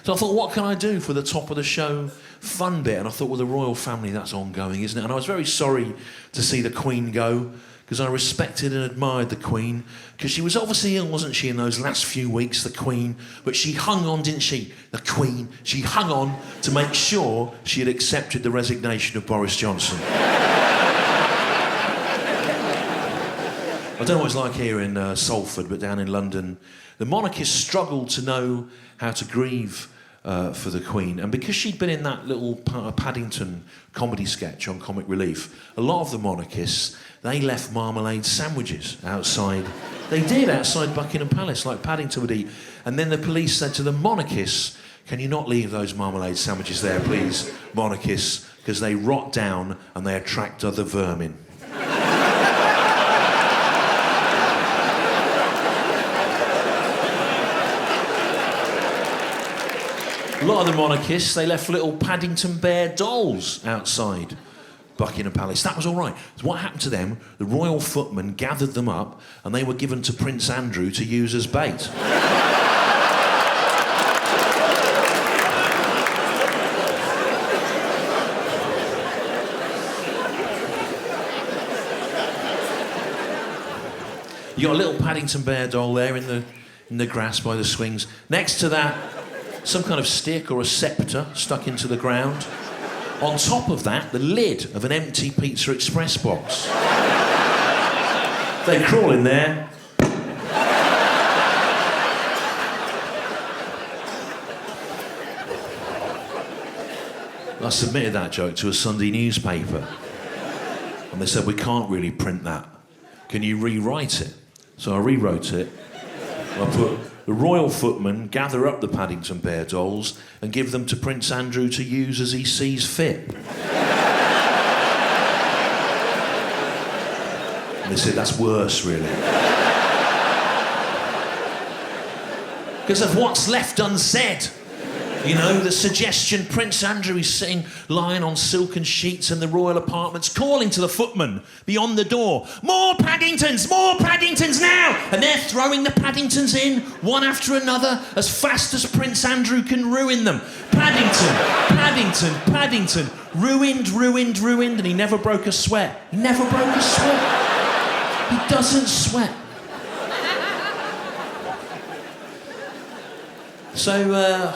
So I thought, what can I do for the top of the show fun bit? And I thought, well, the royal family, that's ongoing, isn't it? And I was very sorry to see the Queen go, because I respected and admired the Queen, because she was obviously ill, wasn't she, in those last few weeks, the Queen, but she hung on, didn't she? The Queen, she hung on to make sure she had accepted the resignation of Boris Johnson. I don't know what it's like here in Salford, but down in London, the monarchists struggled to know how to grieve for the Queen. And because she'd been in that little Paddington comedy sketch on Comic Relief, a lot of the monarchists, they left marmalade sandwiches outside. They did, outside Buckingham Palace, like Paddington would eat. And then the police said to the monarchists, can you not leave those marmalade sandwiches there, please, monarchists, because they rot down and they attract other vermin. A lot of the monarchists, they left little Paddington Bear dolls outside Buckingham Palace. That was all right. So what happened to them, the royal footman gathered them up and they were given to Prince Andrew to use as bait. You got a little Paddington Bear doll there in the grass by the swings. Next to that, some kind of stick or a sceptre stuck into the ground. On top of that, the lid of an empty Pizza Express box. They crawl in there. I submitted that joke to a Sunday newspaper. And they said, we can't really print that. Can you rewrite it? So I rewrote it. I put, the royal footman gather up the Paddington Bear dolls and give them to Prince Andrew to use as he sees fit. And they said, that's worse, really. Because of what's left unsaid. You know, the suggestion Prince Andrew is sitting, lying on silken sheets in the royal apartments, calling to the footman beyond the door, more Paddingtons now! And they're throwing the Paddingtons in, one after another, as fast as Prince Andrew can ruin them. Paddington, ruined, and he never broke a sweat. He never broke a sweat. He doesn't sweat. So,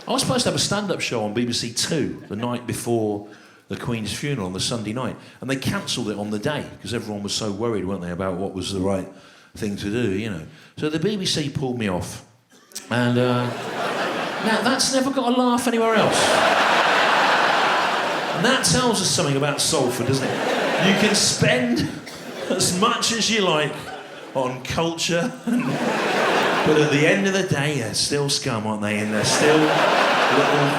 I was supposed to have a stand-up show on BBC Two the night before the Queen's funeral on the Sunday night, and they cancelled it on the day because everyone was so worried, weren't they, about what was the right thing to do, you know. So the BBC pulled me off, and now that's never got a laugh anywhere else. And that tells us something about Salford, doesn't it? You can spend as much as you like on culture but at the end of the day, they're still scum, aren't they? And they're still little